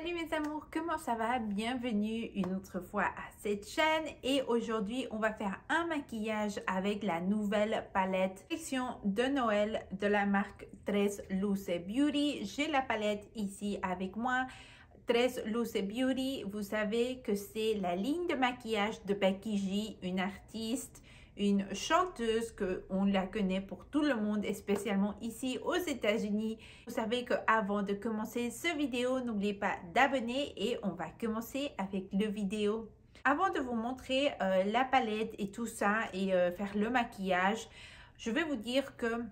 Salut mes amours, comment ça va? Bienvenue une autre fois à cette chaîne et aujourd'hui on va faire un maquillage avec la nouvelle palette collection de Noël de la marque Tres Luce Beauty. J'ai la palette ici avec moi. Tres Luce Beauty, vous savez que c'est la ligne de maquillage de Becky G, une artiste, une chanteuse que on la connaît pour tout le monde, et spécialement ici aux États-Unis. Vous savez que avant de commencer cette vidéo, n'oubliez pas d'abonner et on va commencer avec le vidéo. Avant de vous montrer la palette et tout ça et faire le maquillage, je vais vous dire que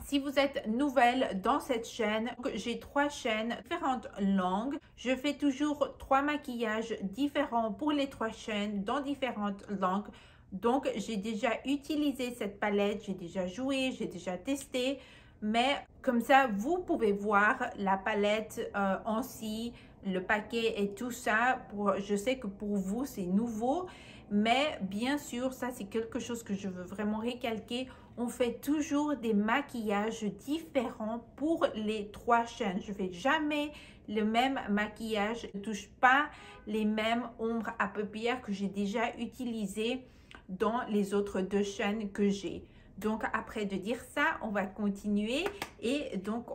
si vous êtes nouvelle dans cette chaîne, j'ai 3 chaînes, différentes langues. Je fais toujours 3 maquillages différents pour les 3 chaînes dans différentes langues. Donc, j'ai déjà utilisé cette palette, j'ai déjà joué, j'ai déjà testé. Mais comme ça, vous pouvez voir la palette en si, le paquet et tout ça. Je sais que pour vous, c'est nouveau. Mais bien sûr, ça, c'est quelque chose que je veux vraiment recalquer. On fait toujours des maquillages différents pour les 3 chaînes. Je ne fais jamais le même maquillage. Je ne touche pas les mêmes ombres à paupières que j'ai déjà utilisées dans les autres 2 chaînes que j'ai. Donc, après de dire ça, on va continuer. Et donc,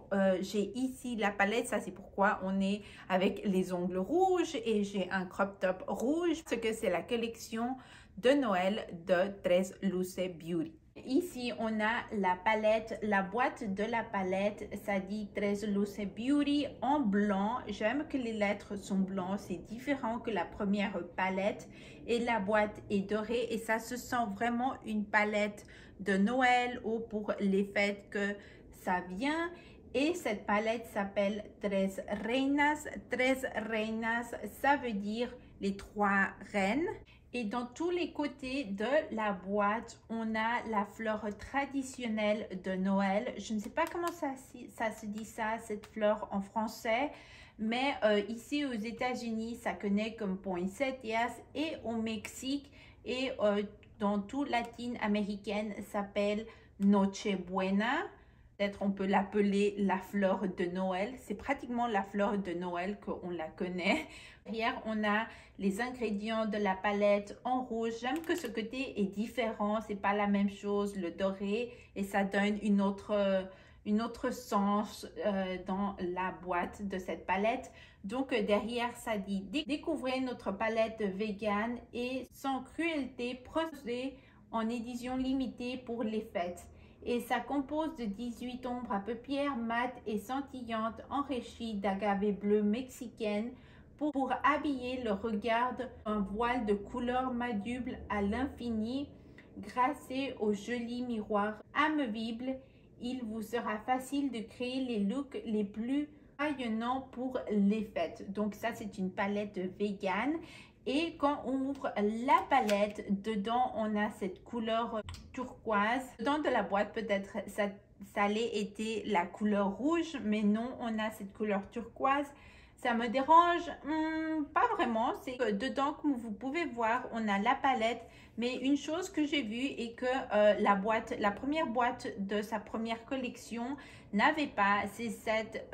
j'ai ici la palette. Ça, c'est pourquoi on est avec les ongles rouges. Et j'ai un crop top rouge. Parce que c'est la collection de Noël de Tres Luce Beauty. Ici, on a la palette, la boîte de la palette. Ça dit Tres Luce Beauty en blanc. J'aime que les lettres sont blancs. C'est différent que la première palette. Et la boîte est dorée. Et ça se sent vraiment une palette de Noël ou pour les fêtes que ça vient. Et cette palette s'appelle Tres Reinas. Tres Reinas, ça veut dire les 3 reines. Et dans tous les côtés de la boîte, on a la fleur traditionnelle de Noël. Je ne sais pas comment ça se dit ça, cette fleur en français. Mais ici aux États-Unis, ça connaît comme poinsettias. Et au Mexique et dans tout latine-américaine, s'appelle Nochebuena. Peut-être on peut l'appeler la fleur de Noël. C'est pratiquement la fleur de Noël qu'on la connaît. Derrière, on a les ingrédients de la palette en rouge. J'aime que ce côté est différent. C'est pas la même chose, le doré. Et ça donne une autre sens dans la boîte de cette palette. Donc derrière, ça dit découvrez notre palette vegan et sans cruauté, proposée en édition limitée pour les fêtes. Et ça compose de 18 ombres à paupières mates et scintillantes enrichies d'agave bleu mexicaine pour habiller le regard d'un voile de couleur maduble à l'infini, grâce au joli miroir amovible. Il vous sera facile de créer les looks les plus rayonnants pour les fêtes. Donc ça, c'est une palette vegan. Et quand on ouvre la palette, dedans, on a cette couleur turquoise. Dedans de la boîte, peut-être ça allait été la couleur rouge, mais non, on a cette couleur turquoise. Ça me dérange pas vraiment. C'est que dedans, comme vous pouvez voir, on a la palette. Mais une chose que j'ai vue est que la première boîte de sa première collection n'avait pas cette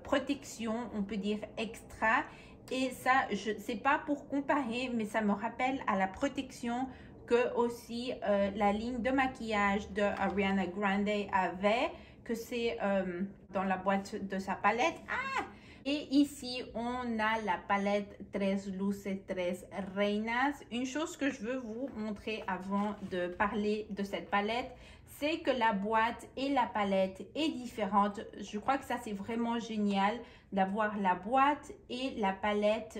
protection, on peut dire extra. Et ça, c'est pas pour comparer, mais ça me rappelle à la protection que aussi la ligne de maquillage de Ariana Grande avait, que c'est dans la boîte de sa palette. Et ici, on a la palette Tres Luce, Tres Reinas. Une chose que je veux vous montrer avant de parler de cette palette, c'est que la boîte et la palette est différente. Je crois que ça, c'est vraiment génial d'avoir la boîte et la palette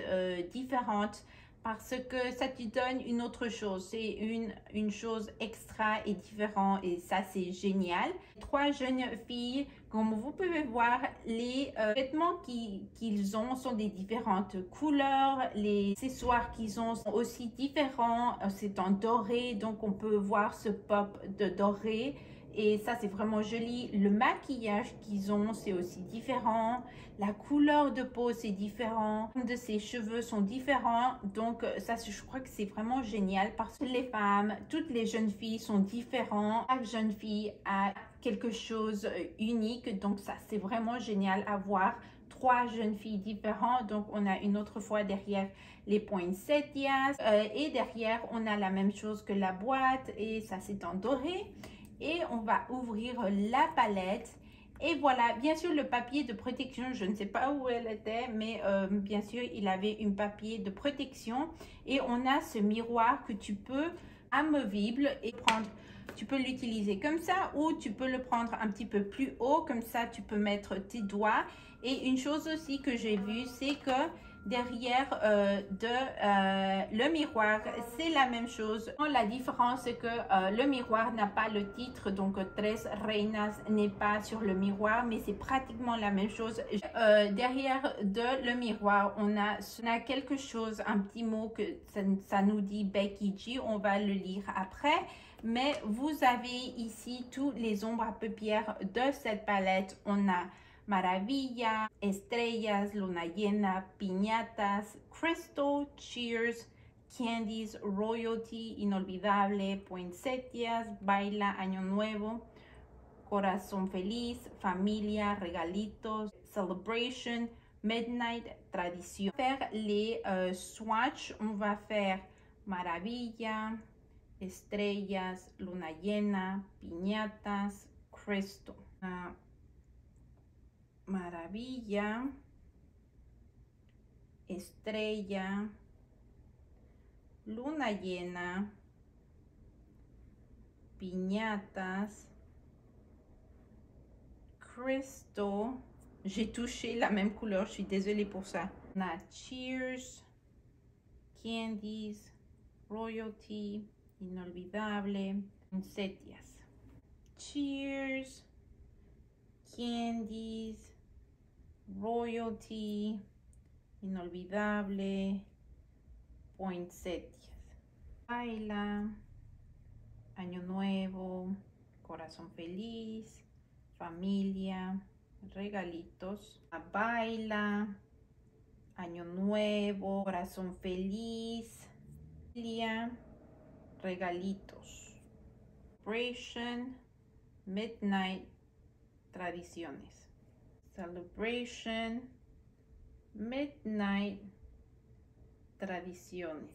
différentes, parce que ça te donne une autre chose. C'est une chose extra et différente, et ça, c'est génial. 3 jeunes filles, comme vous pouvez voir, les vêtements qu'ils ont sont des différentes couleurs. Les accessoires qu'ils ont sont aussi différents. C'est en doré, donc on peut voir ce pop de doré. Et ça, c'est vraiment joli. Le maquillage qu'ils ont, c'est aussi différent. La couleur de peau, c'est différent. De ses cheveux sont différents. Donc, ça, je crois que c'est vraiment génial parce que les femmes, toutes les jeunes filles sont différentes. Chaque jeune fille a quelque chose unique. Donc, ça, c'est vraiment génial à voir. 3 jeunes filles différentes. Donc, on a une autre fois derrière les poinsettias et derrière, on a la même chose que la boîte et ça, c'est en doré. Et on va ouvrir la palette. Et voilà, bien sûr, le papier de protection, je ne sais pas où elle était, mais bien sûr, il avait une papier de protection. Et on a ce miroir que tu peux amovible et prendre. Tu peux l'utiliser comme ça ou tu peux le prendre un petit peu plus haut. Comme ça, tu peux mettre tes doigts. Et une chose aussi que j'ai vue, c'est que derrière le miroir, c'est la même chose. La différence, c'est que le miroir n'a pas le titre, donc Tres Reinas n'est pas sur le miroir, mais c'est pratiquement la même chose. Derrière le miroir, on a quelque chose, un petit mot que ça nous dit Becky G, on va le lire après. Mais vous avez ici tous les ombres à paupières de cette palette. On a Maravilla, Estrellas, Luna Llena, Piñatas, Crystal, Cheers, Candies, Royalty, Inolvidable, Poinsettias, Baila, Año Nuevo, Corazón Feliz, Familia, Regalitos, Celebration, Midnight, Tradición. Faire les swatchs, on va faire Maravilla, Estrellas, Luna Llena, Piñatas, Crystal. Maravilla, Estrella, Luna Llena, Piñatas, Crystal. J'ai touché la même couleur, je suis désolée pour ça. On a Cheers, Candies, Royalty, Inolvidable, Poinsettias. Cheers, Candies, Royalty, Inolvidable, Poinsettias. Baila, Año Nuevo, Corazón Feliz, Familia, Regalitos. Baila, Año Nuevo, Corazón Feliz, Familia, Regalitos. Celebration, Midnight, Tradiciones. Celebration, Midnight, Tradiciones.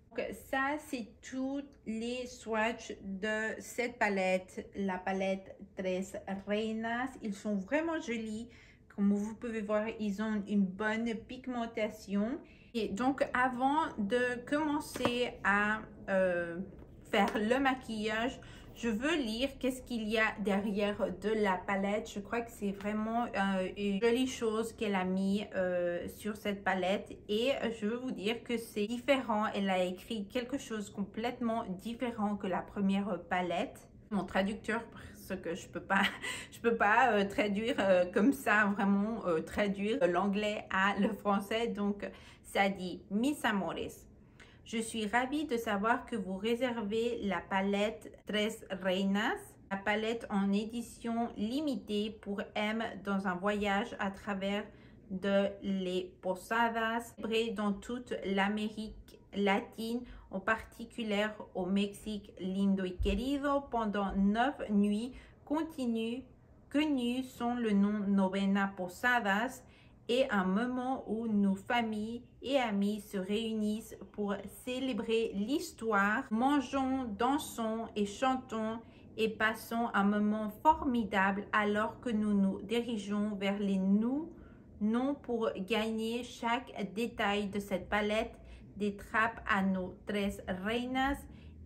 Donc, ça, c'est tous les swatchs de cette palette, la palette Tres Reinas. Ils sont vraiment jolis. Comme vous pouvez voir, ils ont une bonne pigmentation. Et donc, avant de commencer à faire le maquillage, je veux lire qu'est-ce qu'il y a derrière de la palette. Je crois que c'est vraiment une jolie chose qu'elle a mis sur cette palette. Et je veux vous dire que c'est différent. Elle a écrit quelque chose complètement différent que la première palette. Mon traducteur, parce que je peux pas traduire comme ça, vraiment traduire l'anglais à le français. Donc, ça dit « Mis amores ». Je suis ravie de savoir que vous réservez la palette Tres Reinas, la palette en édition limitée pour M dans un voyage à travers de les posadas dans toute l'Amérique latine, en particulier au Mexique lindo y querido, pendant 9 nuits continues, connues sous le nom Novena Posadas, et un moment où nos familles et amis se réunissent pour célébrer l'histoire. Mangeons, dansons et chantons et passons un moment formidable alors que nous nous dirigeons vers les noms pour gagner chaque détail de cette palette des trappes à nos Tres Reinas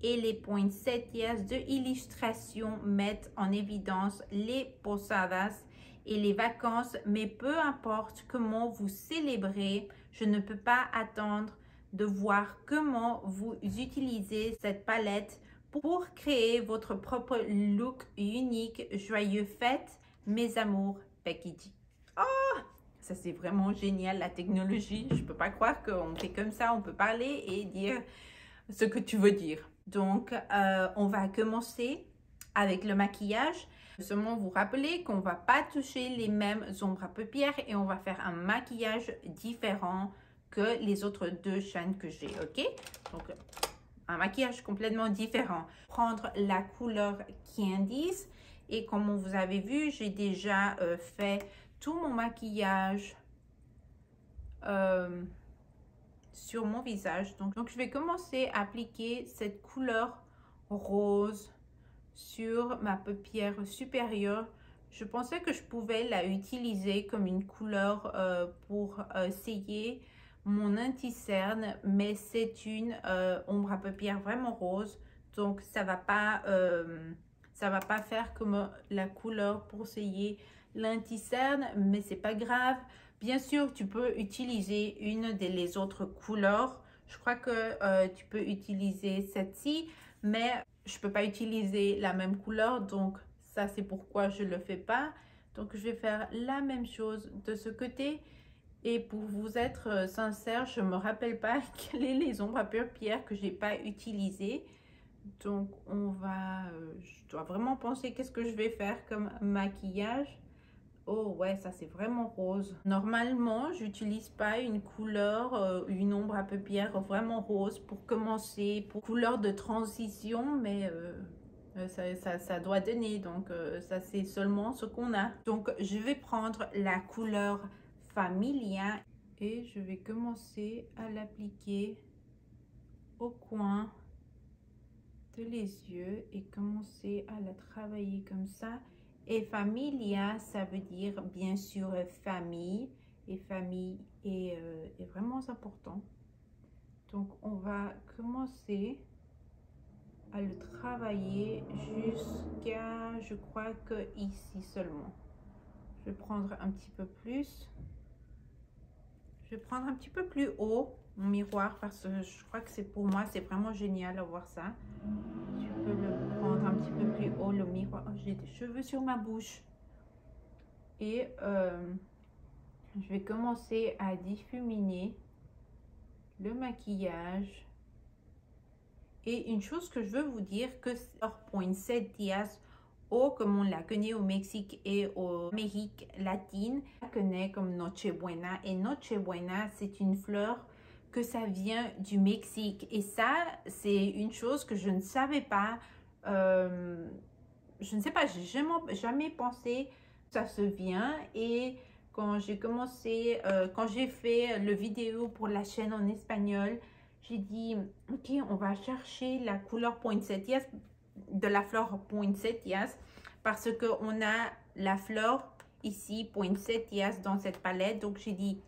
et les poinsettias de illustration mettent en évidence les posadas et les vacances, mais peu importe comment vous célébrez, je ne peux pas attendre de voir comment vous utilisez cette palette pour créer votre propre look unique. Joyeux fête, mes amours, Becky G. Oh, ça c'est vraiment génial, la technologie. Je ne peux pas croire qu'on fait comme ça, on peut parler et dire ce que tu veux dire. Donc, on va commencer avec le maquillage. Seulement vous rappeler qu'on ne va pas toucher les mêmes ombres à paupières et on va faire un maquillage différent que les autres deux chaînes que j'ai, ok? Donc, un maquillage complètement différent. Prendre la couleur Candies et comme vous avez vu, j'ai déjà fait tout mon maquillage sur mon visage. Donc je vais commencer à appliquer cette couleur rose sur ma paupière supérieure. Je pensais que je pouvais la utiliser comme une couleur pour sceller mon anti-cerne, mais c'est une ombre à paupières vraiment rose, donc ça va pas faire comme la couleur pour sceller l'anti-cerne, mais c'est pas grave. Bien sûr, tu peux utiliser une des autres couleurs. Je crois que tu peux utiliser celle-ci, mais je peux pas utiliser la même couleur, donc ça c'est pourquoi je le fais pas. Donc je vais faire la même chose de ce côté. Et pour vous être sincère, je me rappelle pas quelles sont les ombres à paupières que j'ai pas utilisées. Donc je dois vraiment penser qu'est-ce que je vais faire comme maquillage. Oh ouais, ça c'est vraiment rose. Normalement, j'utilise pas une couleur, une ombre à paupières vraiment rose pour commencer, pour couleur de transition, mais ça doit donner. Donc ça c'est seulement ce qu'on a. Donc je vais prendre la couleur Familia et je vais commencer à l'appliquer au coin de les yeux et commencer à la travailler comme ça. Et familia, ça veut dire bien sûr famille, et famille est vraiment important. Donc on va commencer à le travailler jusqu'à, je crois que ici seulement. Je vais prendre un petit peu plus. Je vais prendre un petit peu plus haut mon miroir parce que je crois que c'est pour moi, c'est vraiment génial à voir ça. Tu peux le prendre un petit peu plus haut, le miroir. Oh, j'ai des cheveux sur ma bouche. Et je vais commencer à diffuminer le maquillage. Et une chose que je veux vous dire, que poinsettias, ou comme on la connaît au Mexique et en Amérique latine, on la connaît comme Nochebuena. Et Nochebuena, c'est une fleur que ça vient du Mexique. Et ça, c'est une chose que je ne savais pas. Je ne sais pas, j'ai jamais pensé que ça se vient. Et quand j'ai commencé, quand j'ai fait le vidéo pour la chaîne en espagnol, j'ai dit, ok, on va chercher la couleur poinsettias, de la fleur poinsettias, parce qu'on a la fleur ici, poinsettias, dans cette palette. Donc j'ai dit,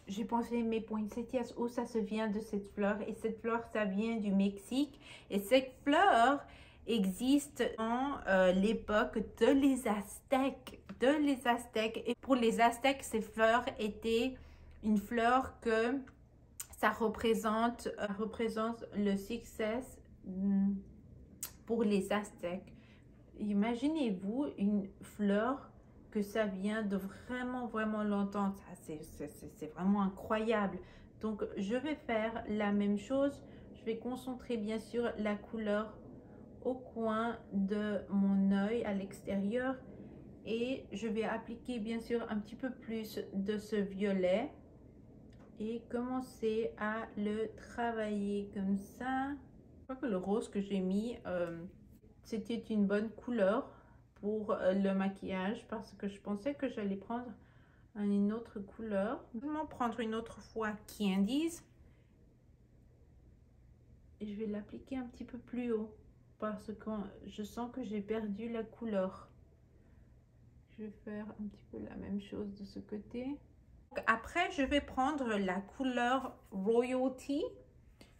j'ai pensé, mais poinsettias, où ça se vient de cette fleur? Et cette fleur, ça vient du Mexique. Et cette fleur existe en l'époque de les Aztèques. Et pour les Aztèques, ces fleurs étaient une fleur que ça représente le succès pour les Aztèques. Imaginez-vous une fleur que ça vient de vraiment longtemps. C'est vraiment incroyable. Donc je vais faire la même chose. Je vais concentrer bien sûr la couleur au coin de mon œil à l'extérieur et je vais appliquer bien sûr un petit peu plus de ce violet et commencer à le travailler comme ça. Je crois que le rose que j'ai mis, c'était une bonne couleur pour le maquillage parce que je pensais que j'allais prendre une autre couleur. Je vais prendre une autre fois Candies et je vais l'appliquer un petit peu plus haut parce que je sens que j'ai perdu la couleur. Je vais faire un petit peu la même chose de ce côté. Après, je vais prendre la couleur Royalty.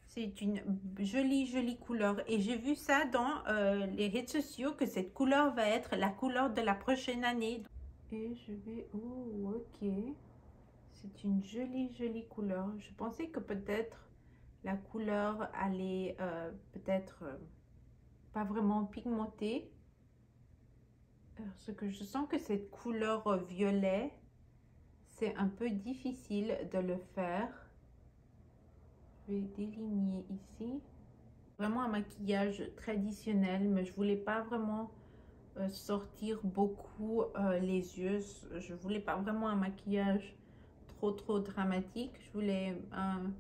C'est une jolie couleur. Et j'ai vu ça dans les réseaux sociaux que cette couleur va être la couleur de la prochaine année. Et je vais... Oh, ok. C'est une jolie couleur. Je pensais que peut-être la couleur allait peut-être pas vraiment pigmentée. Parce que je sens que cette couleur violet, c'est un peu difficile de le faire. Je vais déligner ici. Vraiment un maquillage traditionnel, mais je voulais pas vraiment sortir beaucoup les yeux. Je voulais pas vraiment un maquillage trop dramatique. Je voulais,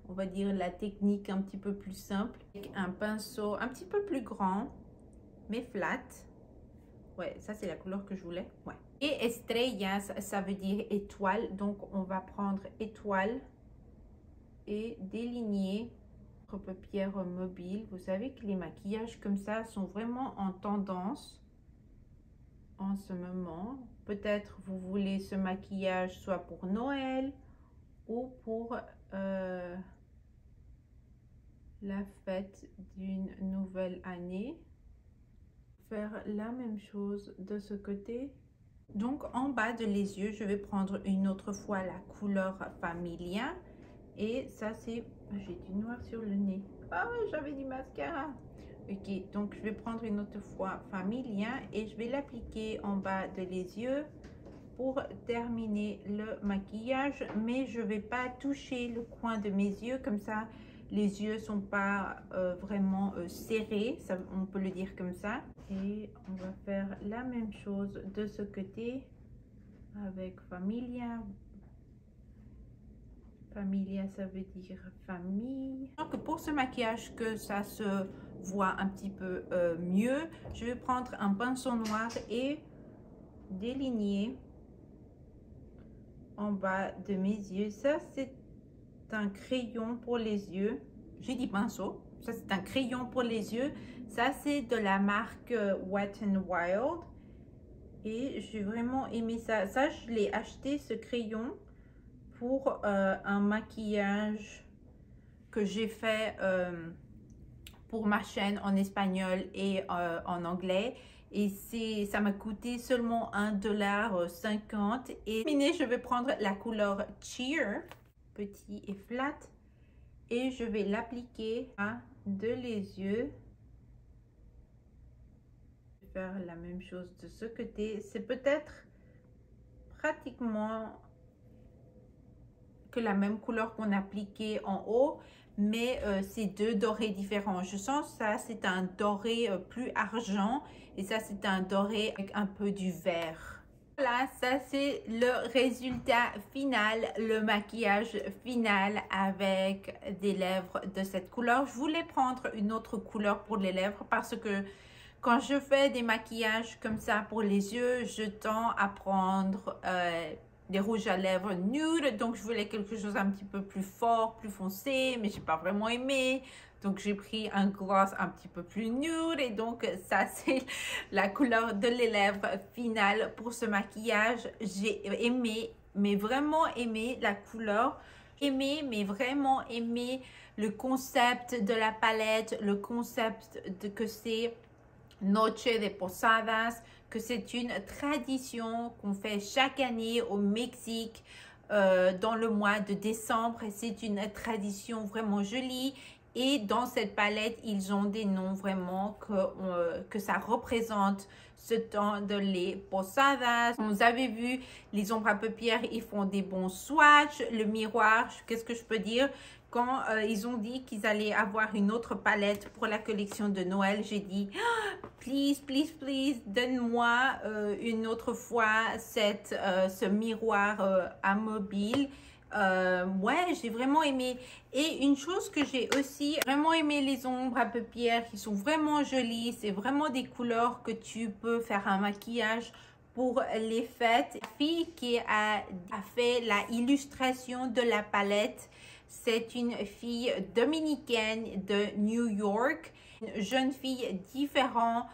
on va dire, la technique un petit peu plus simple. Avec un pinceau un petit peu plus grand, mais flat. Ouais, ça c'est la couleur que je voulais. Ouais. Et estrellas, ça veut dire étoile. Donc, on va prendre étoile et déligner notre paupière mobile. Vous savez que les maquillages comme ça sont vraiment en tendance en ce moment. Peut-être vous voulez ce maquillage soit pour Noël ou pour la fête d'une nouvelle année. Faire la même chose de ce côté. Donc en bas de les yeux, je vais prendre une autre fois la couleur Familia. Et ça c'est... J'ai du noir sur le nez. Ah, j'avais du mascara. Ok, donc je vais prendre une autre fois Familia et je vais l'appliquer en bas de les yeux pour terminer le maquillage. Mais je ne vais pas toucher le coin de mes yeux, comme ça les yeux sont pas vraiment serrés, ça, on peut le dire comme ça. Et on va faire la même chose de ce côté avec Familia. Familia, ça veut dire famille. Donc pour ce maquillage, que ça se voit un petit peu mieux, je vais prendre un pinceau noir et déligner en bas de mes yeux. Ça c'est un crayon pour les yeux. J'ai dit pinceau. Ça c'est un crayon pour les yeux. Ça c'est de la marque Wet n Wild. Et j'ai vraiment aimé ça. Ça je l'ai acheté ce crayon pour un maquillage que j'ai fait pour ma chaîne en espagnol et en anglais. Et ça m'a coûté seulement $1,50. Et je vais prendre la couleur Cheer, petit et flat. Et je vais l'appliquer à de les yeux. Je vais faire la même chose de ce côté. C'est peut-être pratiquement que la même couleur qu'on a appliqué en haut, mais c'est deux dorés différents. Je sens ça, c'est un doré plus argent et ça c'est un doré avec un peu du vert. Voilà, ça c'est le résultat final, le maquillage final avec des lèvres de cette couleur. Je voulais prendre une autre couleur pour les lèvres parce que quand je fais des maquillages comme ça pour les yeux, je tends à prendre des rouges à lèvres nude. Donc je voulais quelque chose un petit peu plus fort, plus foncé, mais j'ai pas vraiment aimé. Donc j'ai pris un gloss un petit peu plus nude et donc ça c'est la couleur de les lèvres finale pour ce maquillage. J'ai aimé, mais vraiment aimé la couleur. Aimé, mais vraiment aimé le concept de la palette, le concept de que c'est Noche de Posadas, que c'est une tradition qu'on fait chaque année au Mexique dans le mois de décembre. C'est une tradition vraiment jolie. Et dans cette palette, ils ont des noms vraiment que ça représente ce temps de les posadas. Vous avez vu, les ombres à paupières, ils font des bons swatchs. Le miroir, qu'est-ce que je peux dire? Quand ils ont dit qu'ils allaient avoir une autre palette pour la collection de Noël, j'ai dit oh, please, please, please, donne-moi une autre fois ce miroir à mobile. Ouais, j'ai vraiment aimé. Et une chose que j'ai aussi vraiment aimé, les ombres à paupières qui sont vraiment jolies. C'est vraiment des couleurs que tu peux faire un maquillage pour les fêtes. La fille qui a fait la illustration de la palette, c'est une fille dominicaine de New York, une jeune fille différente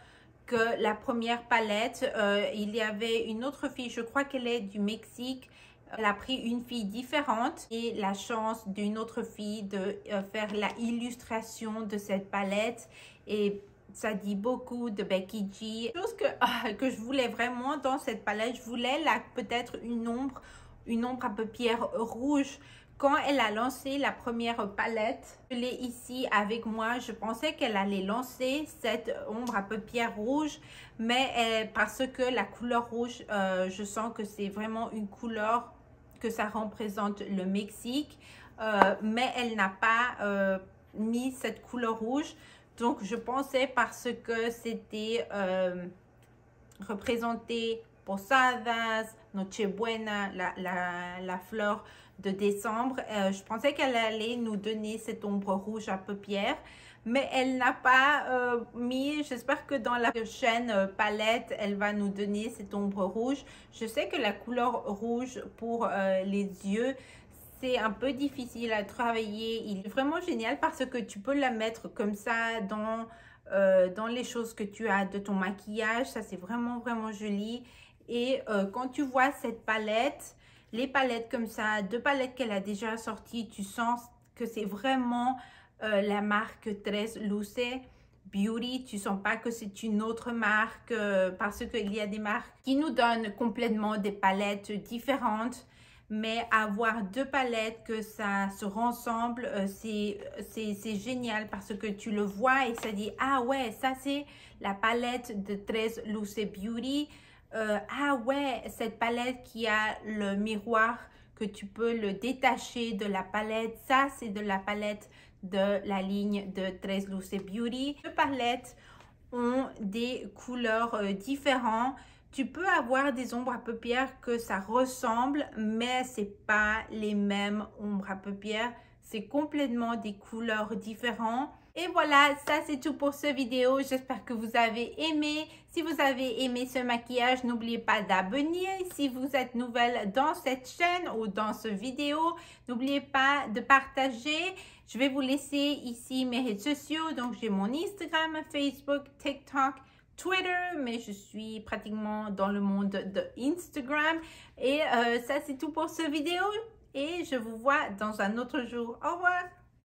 que la première palette. Il y avait une autre fille, je crois qu'elle est du Mexique. Elle a pris une fille différente et la chance d'une autre fille de faire la illustration de cette palette. Et ça dit beaucoup de Becky G. Chose que je voulais vraiment dans cette palette, je voulais peut-être une ombre à paupières rouge. Quand elle a lancé la première palette, je l'ai ici avec moi. Je pensais qu'elle allait lancer cette ombre à paupières rouge, mais parce que la couleur rouge, je sens que c'est vraiment une couleur que ça représente le Mexique, mais elle n'a pas mis cette couleur rouge. Donc, je pensais parce que c'était représenté Posadas, Nochebuena, la fleur de décembre. Je pensais qu'elle allait nous donner cette ombre rouge à paupières, mais elle n'a pas mis. J'espère que dans la prochaine palette, elle va nous donner cette ombre rouge. Je sais que la couleur rouge pour les yeux, c'est un peu difficile à travailler. Il est vraiment génial parce que tu peux la mettre comme ça dans les choses que tu as de ton maquillage. Ça, c'est vraiment joli. Et quand tu vois cette palette, les palettes comme ça, 2 palettes qu'elle a déjà sorties, tu sens que c'est vraiment la marque 13 Luce Beauty. Tu sens pas que c'est une autre marque parce qu'il y a des marques qui nous donnent complètement des palettes différentes. Mais avoir 2 palettes, que ça se ressemble, c'est génial parce que tu le vois et ça dit, ah ouais, ça c'est la palette de 13 Luce Beauty. Ah ouais, cette palette qui a le miroir que tu peux le détacher de la palette, ça c'est de la palette de la ligne de 13 Luce Beauty. Les 2 palettes ont des couleurs différentes. Tu peux avoir des ombres à paupières que ça ressemble, mais c'est pas les mêmes ombres à paupières. C'est complètement des couleurs différentes. Et voilà, ça c'est tout pour cette vidéo. J'espère que vous avez aimé. Si vous avez aimé ce maquillage, n'oubliez pas d'abonner. Si vous êtes nouvelle dans cette chaîne ou dans cette vidéo, n'oubliez pas de partager. Je vais vous laisser ici mes réseaux sociaux. Donc j'ai mon Instagram, Facebook, TikTok, Twitter, mais je suis pratiquement dans le monde de Instagram. Et ça, c'est tout pour cette vidéo. Et je vous vois dans un autre jour. Au revoir!